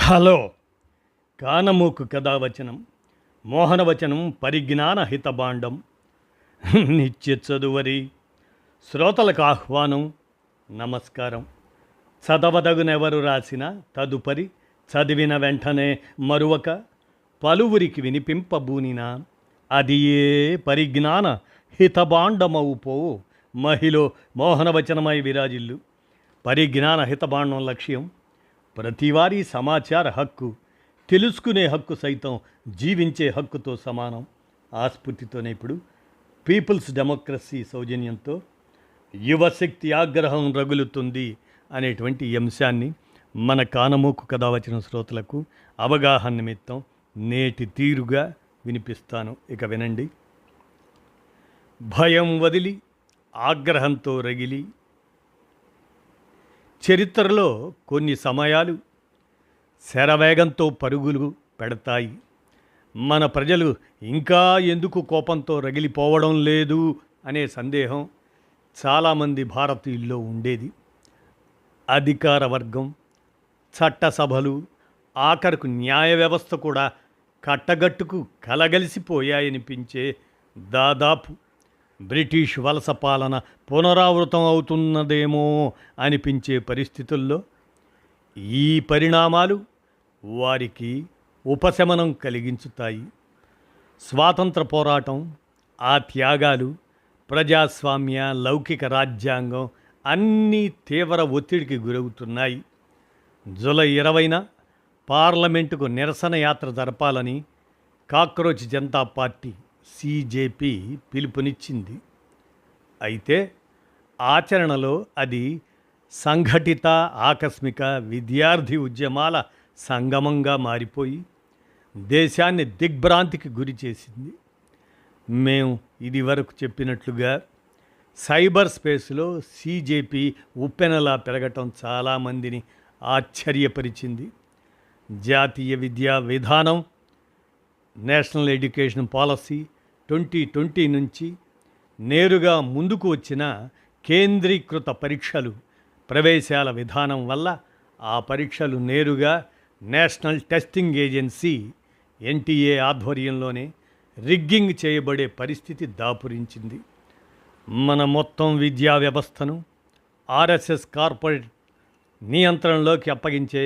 Hello కానమూకు కథావచనం మోహనవచనం పరిజ్ఞాన హితబాండం నిత్య చదువరి శ్రోతలకు ఆహ్వానం నమస్కారం. చదవదగునెవరు రాసిన తదుపరి చదివిన వెంటనే మరువక పలువురికి వినిపింపబూనిన అది ఏ పరిజ్ఞాన హితబాండమవుపో మహిళ మోహనవచనమై విరాజిల్లు. పరిజ్ఞాన హితబాండం లక్ష్యం ప్రతివారీ సమాచార హక్కు, తెలుసుకునే హక్కు సైతం జీవించే హక్కుతో సమానం. ఆస్ఫూర్తితోనే ఇప్పుడు పీపుల్స్ డెమోక్రసీ సౌజన్యంతో యువశక్తి ఆగ్రహం రగులుతుంది అనేటువంటి అంశాన్ని మన కానమూకు కథ వచ్చిన శ్రోతలకు అవగాహన నిమిత్తం నేటి తీరుగా వినిపిస్తాను. ఇక వినండి. భయం వదిలి ఆగ్రహంతో రగిలి చరిత్రలో కొన్ని సమయాలు శరవేగంతో పరుగులు పెడతాయి. మన ప్రజలు ఇంకా ఎందుకు కోపంతో రగిలిపోవడం లేదు అనే సందేహం చాలామంది భారతీయుల్లో ఉండేది. అధికార వర్గం, చట్టసభలు, ఆఖరకు న్యాయ వ్యవస్థ కూడా కట్టగట్టుకు కలగలిసిపోయాయనిపించే దాదాపు బ్రిటిష్ వలస పాలన పునరావృతం అవుతున్నదేమో అనిపించే పరిస్థితుల్లో ఈ పరిణామాలు వారికి ఉపశమనం కలిగించుతాయి. స్వాతంత్ర పోరాటం, ఆ త్యాగాలు, ప్రజాస్వామ్య లౌకిక రాజ్యాంగం అన్నీ తీవ్ర ఒత్తిడికి గురవుతున్నాయి. జూలై 20న పార్లమెంటుకు నిరసన యాత్ర జరపాలని కాక్రోచ్ జనతా పార్టీ సిజేపీ పిలుపునిచ్చింది. అయితే ఆచరణలో అది సంఘటిత ఆకస్మిక విద్యార్థి ఉద్యమాల సంగమంగా మారిపోయి దేశాన్ని దిగ్భ్రాంతికి గురి చేసింది. మేము ఇది వరకు చెప్పినట్లుగా సైబర్ స్పేస్లో సిజేపీ ఉప్పెనలా పెరగటం చాలామందిని ఆశ్చర్యపరిచింది. జాతీయ విద్యా విధానం, నేషనల్ ఎడ్యుకేషన్ పాలసీ 2020 నుంచి నేరుగా ముందుకు వచ్చిన కేంద్రీకృత పరీక్షలు, ప్రవేశాల విధానం వల్ల ఆ పరీక్షలు నేరుగా నేషనల్ టెస్టింగ్ ఏజెన్సీ ఎన్టీఏ ఆధ్వర్యంలోనే రిగ్గింగ్ చేయబడే పరిస్థితి దాపురించింది. మన మొత్తం విద్యా వ్యవస్థను ఆర్ఎస్ఎస్ కార్పొరేట్ నియంత్రణలోకి అప్పగించే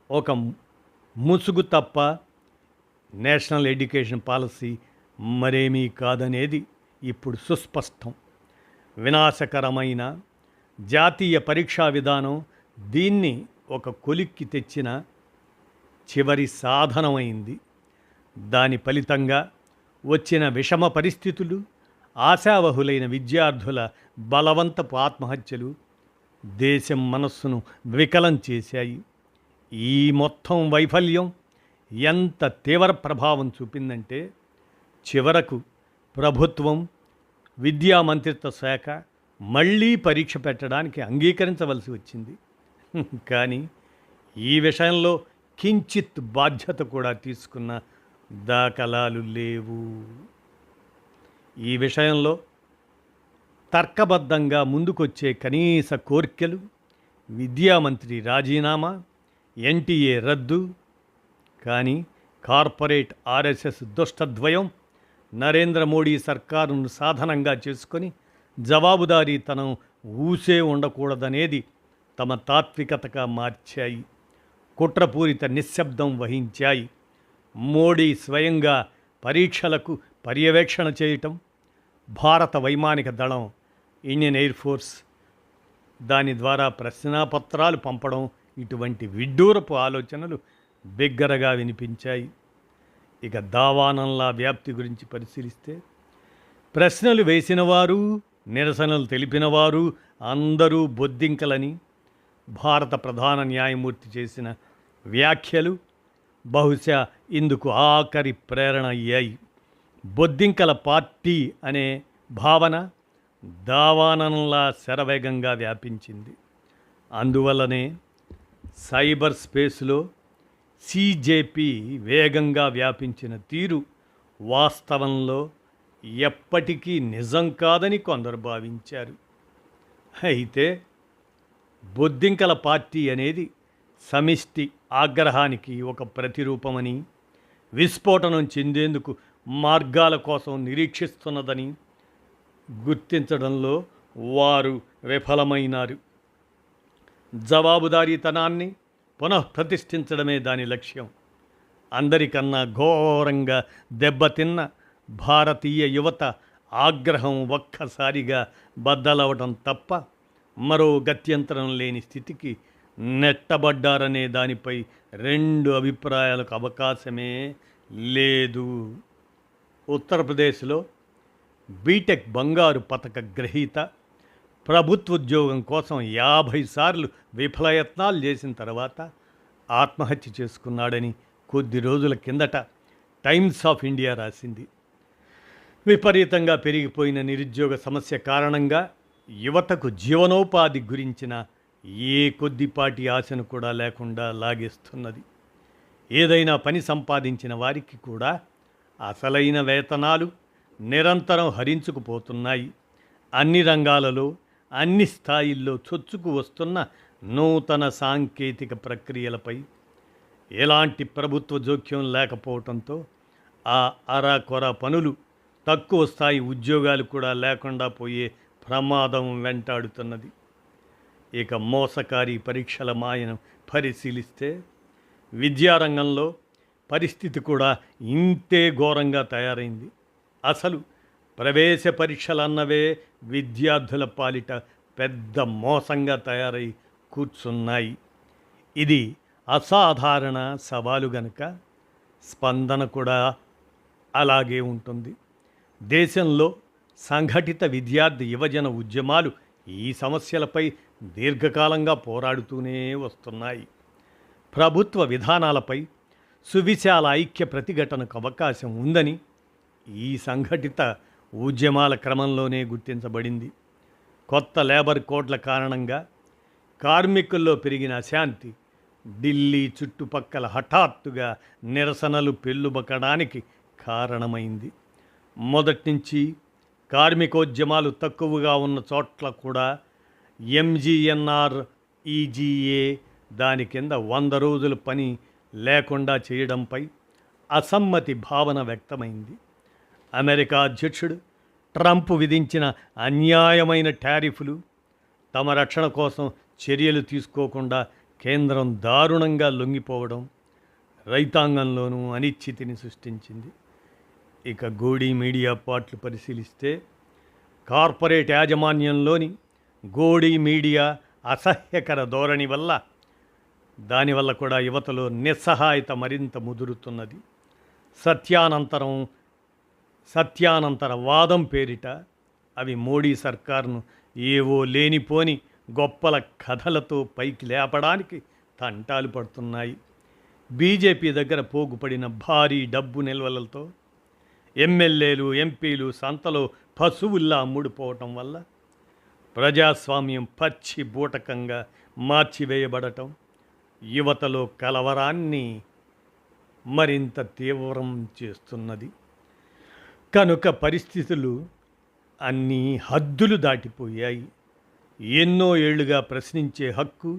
ఒక ముసుగు తప్ప నేషనల్ ఎడ్యుకేషన్ పాలసీ మరేమీ కాదనేది ఇప్పుడు సుస్పష్టం. వినాశకరమైన జాతీయ పరీక్షా విధానం దీన్ని ఒక కొలిక్కి తెచ్చిన చివరి సాధనమైంది. దాని ఫలితంగా వచ్చిన విషమ పరిస్థితులు, ఆశావహులైన విద్యార్థుల బలవంతపు ఆత్మహత్యలు దేశం మనస్సును వికలం చేశాయి. ఈ మొత్తం వైఫల్యం ఎంత తీవ్ర ప్రభావం చూపిందంటే చివరకు ప్రభుత్వం, విద్యా మంత్రిత్వ శాఖ మళ్ళీ పరీక్ష పెట్టడానికి అంగీకరించవలసి వచ్చింది. కానీ ఈ విషయంలో కించిత్ బాధ్యత కూడా తీసుకున్న దాఖలాలు లేవు. ఈ విషయంలో తర్కబద్ధంగా ముందుకొచ్చే కనీస కోర్కెలు, విద్యామంత్రి రాజీనామా, ఎన్టీఏ రద్దు. కానీ కార్పొరేట్ ఆర్ఎస్ఎస్ దుష్టద్వయం నరేంద్ర మోడీ సర్కారును సాధనంగా చేసుకొని జవాబుదారీతనం ఊసే ఉండకూడదనేది తమ తాత్వికతగా మార్చాయి. కుట్రపూరిత నిశ్శబ్దం వహించాయి. మోడీ స్వయంగా పరీక్షలకు పర్యవేక్షణ చేయటం, భారత వైమానిక దళం ఇండియన్ ఎయిర్ ఫోర్స్ దాని ద్వారా ప్రశ్నాపత్రాలు పంపడం, ఇటువంటి విడ్డూరపు ఆలోచనలు బిగ్గరగా వినిపించాయి. ఇక దావానంలా వ్యాప్తి గురించి పరిశీలిస్తే ప్రశ్నలు వేసినవారు, నిరసనలు తెలిపినవారు అందరూ బొద్దింకలని భారత ప్రధాన న్యాయమూర్తి చేసిన వ్యాఖ్యలు బహుశా ఇందుకు ఆఖరి ప్రేరణ అయ్యాయి. బొద్దింకల పార్టీ అనే భావన దావానంలా శరవేగంగా వ్యాపించింది. అందువల్లనే సైబర్ స్పేస్లో సిజేపీ వేగంగా వ్యాపించిన తీరు వాస్తవంలో ఎప్పటికీ నిజం కాదని కొందరు భావించారు. అయితే బొద్దింకల పార్టీ అనేది సమిష్టి ఆగ్రహానికి ఒక ప్రతిరూపమని, విస్ఫోటనం చెందేందుకు మార్గాల కోసం నిరీక్షిస్తున్నదని గుర్తించడంలో వారు విఫలమైనారు. జవాబుదారీతనాన్ని పునఃప్రతిష్ఠించడమే దాని లక్ష్యం. అందరికన్నా ఘోరంగా దెబ్బతిన్న భారతీయ యువత ఆగ్రహం ఒక్కసారిగా బద్దలవటం తప్ప మరో గత్యంతరం లేని స్థితికి నెట్టబడ్డారనే దానిపై రెండు అభిప్రాయాలకు అవకాశమే లేదు. ఉత్తరప్రదేశ్లో బీటెక్ బంగారు పథక గ్రహీత ప్రభుత్వోద్యోగం కోసం 50 సార్లు విఫలయత్నాలు చేసిన తర్వాత ఆత్మహత్య చేసుకున్నాడని కొద్ది రోజుల కిందట టైమ్స్ ఆఫ్ ఇండియా రాసింది. విపరీతంగా పెరిగిపోయిన నిరుద్యోగ సమస్య కారణంగా యువతకు జీవనోపాధి గురించిన ఏ కొద్దిపాటి ఆశను కూడా లేకుండా లాగేస్తున్నది. ఏదైనా పని సంపాదించిన వారికి కూడా అసలైన వేతనాలు నిరంతరం హరించుకుపోతున్నాయి. అన్ని రంగాలలో అన్ని స్థాయిల్లో చొచ్చుకు వస్తున్న నూతన సాంకేతిక ప్రక్రియలపై ఎలాంటి ప్రభుత్వ జోక్యం లేకపోవడంతో ఆ అరాకొర పనులు, తక్కువ స్థాయి ఉద్యోగాలు కూడా లేకుండా పోయే ప్రమాదం వెంటాడుతున్నది. ఇక మోసకారి పరీక్షల మాయను పరిశీలిస్తే విద్యారంగంలో పరిస్థితి కూడా ఇంతే ఘోరంగా తయారైంది. అసలు ప్రవేశ పరీక్షలన్నవే విద్యార్థుల పాలిట పెద్ద మోసంగా తయారై కూర్చున్నాయి. ఇది అసాధారణ సవాలు గనుక స్పందన కూడా అలాగే ఉంటుంది. దేశంలో సంఘటిత విద్యార్థి యువజన ఉద్యమాలు ఈ సమస్యలపై దీర్ఘకాలంగా పోరాడుతూనే వస్తున్నాయి. ప్రభుత్వ విధానాలపై సువిశాల ఐక్య ప్రతిఘటనకు అవకాశం ఉందని ఈ సంఘటిత ఉద్యమాల క్రమంలోనే గుర్తించబడింది. కొత్త లేబర్ కోడ్ల కారణంగా కార్మికుల్లో పెరిగిన అశాంతి, ఢిల్లీ చుట్టుపక్కల హఠాత్తుగా నిరసనలు పెల్లుబకడానికి కారణమైంది. మొదటి నుంచి కార్మికోద్యమాలు తక్కువగా ఉన్న చోట్ల కూడా ఎంజీఎన్ఆర్ఈజీఏ దాని కింద 100 రోజుల పని లేకుండా చేయడంపై అసమ్మతి భావన వ్యక్తమైంది. అమెరికా అధ్యక్షుడు ట్రంప్ విధించిన అన్యాయమైన టారిఫ్లు, తమ రక్షణ కోసం చర్యలు తీసుకోకుండా కేంద్రం దారుణంగా లొంగిపోవడం రైతాంగంలోనూ అనిశ్చితిని సృష్టించింది. ఇక గోడీ మీడియా పార్ట్లు పరిశీలిస్తే కార్పొరేట్ యాజమాన్యంలోని గోడీ మీడియా అసహ్యకర ధోరణి వల్ల దానివల్ల కూడా యువతలో నిస్సహాయత మరింత ముదురుతున్నది. సత్యానంతర వాదం పేరిట అవి మోడీ సర్కారును ఏవో లేనిపోని గొప్పల కథలతో పైకి లేపడానికి తంటాలు పడుతున్నాయి. బీజేపీ దగ్గర పోగుపడిన భారీ డబ్బు నిల్వలతో ఎమ్మెల్యేలు, ఎంపీలు సంతలో పశువుల్లా అమ్ముడుపోవటం వల్ల ప్రజాస్వామ్యం పచ్చి బూటకంగా మార్చివేయబడటం యువతలో కలవరాన్ని మరింత తీవ్రం చేస్తున్నది. కనుక పరిస్థితులు అన్నీ హద్దులు దాటిపోయాయి. ఎన్నో ఏళ్లుగా ప్రశ్నించే హక్కు,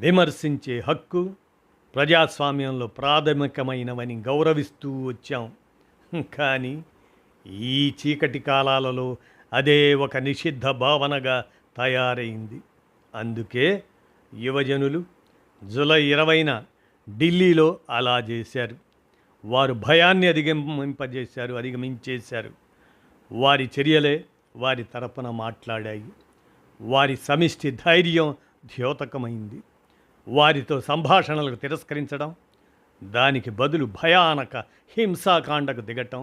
విమర్శించే హక్కు ప్రజాస్వామ్యంలో ప్రాథమికమైనవని గౌరవిస్తూ వచ్చాం. కానీ ఈ చీకటి కాలాలలో అదే ఒక నిషిద్ధ భావనగా తయారైంది. అందుకే యువజనులు జూలై 20న ఢిల్లీలో అలా చేశారు. వారు భయాన్ని అధిగమించేశారు. వారి చర్యలే వారి తరపున మాట్లాడాయి. వారి సమిష్టి ధైర్యం ద్యోతకమైంది. వారితో సంభాషణలకు తిరస్కరించడం, దానికి బదులు భయానక హింసాకాండకు దిగటం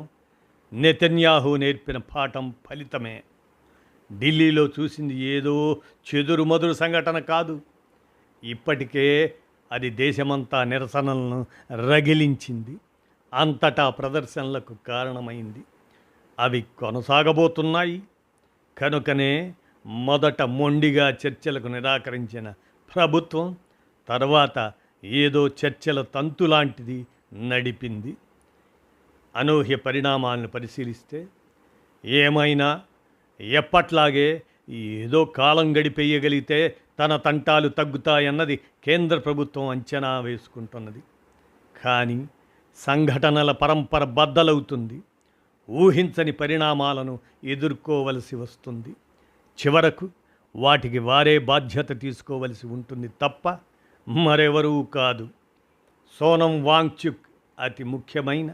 నెతన్యాహు నేర్పిన పాఠం ఫలితమే. ఢిల్లీలో చూసింది ఏదో చెదురుమదురు సంఘటన కాదు. ఇప్పటికే అది దేశమంతా నిరసనలను రగిలించింది. అంతటా ప్రదర్శనలకు కారణమైంది. అవి కొనసాగబోతున్నాయి. కనుకనే మొదట మొండిగా చర్చలకు నిరాకరించిన ప్రభుత్వం తర్వాత ఏదో చర్చల తంతులాంటిది నడిపింది. అనూహ్య పరిణామాలను పరిశీలిస్తే ఏమైనా ఎప్పట్లాగే ఏదో కాలం గడిపేయగలిగితే తన తంటాలు తగ్గుతాయన్నది కేంద్ర ప్రభుత్వం అంచనా వేసుకుంటున్నది. కానీ సంఘటనల పరంపర బద్దలవుతుంది. ఊహించని పరిణామాలను ఎదుర్కోవలసి వస్తుంది. చివరకు వాటికి వారే బాధ్యత తీసుకోవలసి ఉంటుంది తప్ప మరెవరూ కాదు. సోనం వాంగ్చుక్ అతి ముఖ్యమైన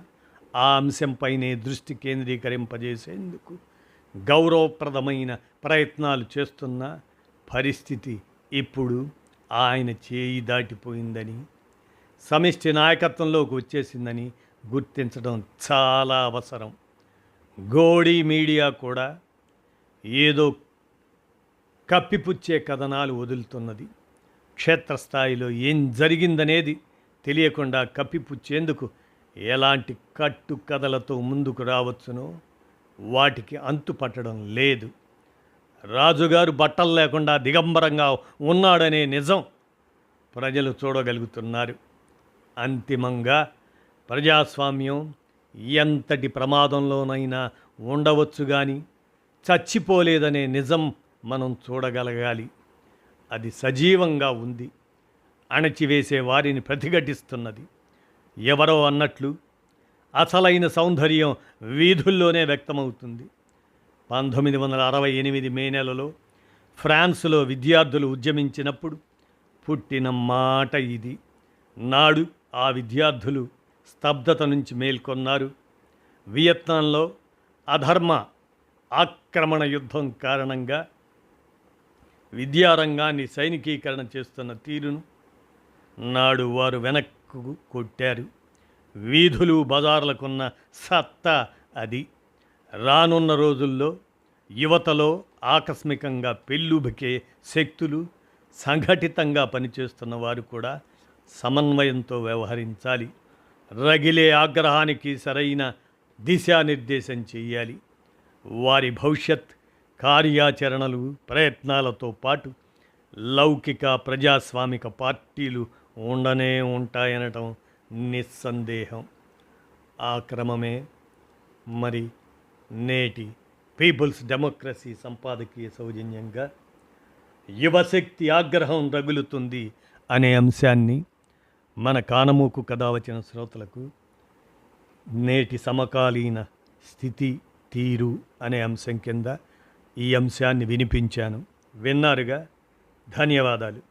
ఆ అంశంపైనే దృష్టి కేంద్రీకరింపజేసేందుకు గౌరవప్రదమైన ప్రయత్నాలు చేస్తున్న పరిస్థితి ఇప్పుడు ఆయన చేయి దాటిపోయిందని, సమిష్టి నాయకత్వంలోకి వచ్చేసిందని గుర్తించడం చాలా అవసరం. గోడీ మీడియా కూడా ఏదో కప్పిపుచ్చే కథనాలు వదులుతున్నది. క్షేత్రస్థాయిలో ఏం జరిగిందనేది తెలియకుండా కప్పిపుచ్చేందుకు ఎలాంటి కట్టు కథలతో ముందుకు రావచ్చునో వాటికి అంతు పట్టడం లేదు. రాజుగారు బట్టలు లేకుండా దిగంబరంగా ఉన్నాడనే నిజం ప్రజలు చూడగలుగుతున్నారు. అంతిమంగా ప్రజాస్వామ్యం ఎంతటి ప్రమాదంలోనైనా ఉండవచ్చు కానీ చచ్చిపోలేదనే నిజం మనం చూడగలగాలి. అది సజీవంగా ఉంది, అణచివేసే వారిని ప్రతిఘటిస్తున్నది. ఎవరో అన్నట్లు అసలైన సౌందర్యం వీధుల్లోనే వ్యక్తమవుతుంది. 1968 మే నెలలో ఫ్రాన్స్లో విద్యార్థులు ఉద్యమించినప్పుడు పుట్టిన మాట ఇది. నాడు ఆ విద్యార్థులు స్తబ్దత నుంచి మేల్కొన్నారు. వియత్నాంలో అధర్మ ఆక్రమణ యుద్ధం కారణంగా విద్యారంగాన్ని సైనికీకరణ చేస్తున్న తీరును నాడు వారు వెనక్కు కొట్టారు. వీధులు బజార్లకున్న సత్తా అది. రానున్న రోజుల్లో యువతలో ఆకస్మికంగా పెళ్ళుబికే శక్తులు, సంఘటితంగా పనిచేస్తున్న వారు కూడా సమన్వయంతో వ్యవహరించాలి. రగిలే ఆగ్రహానికి సరైన దిశానిర్దేశం చేయాలి. వారి భవిష్యత్ కార్యాచరణలు, ప్రయత్నాలతో పాటు లౌకిక ప్రజాస్వామిక పార్టీలు ఉండనే ఉంటాయనటం నిస్సందేహం. ఆ క్రమమే మరి నేటి పీపుల్స్ డెమోక్రసీ సంపాదకీయ సౌజన్యంగా యువశక్తి ఆగ్రహం రగులుతుంది అనే అంశాన్ని మన కానమూకు కథ వచ్చిన శ్రోతలకు నేటి సమకాలీన స్థితి తీరు అనే అంశం కింద ఈ అంశాన్ని వినిపించాను. విన్నారుగా. ధన్యవాదాలు.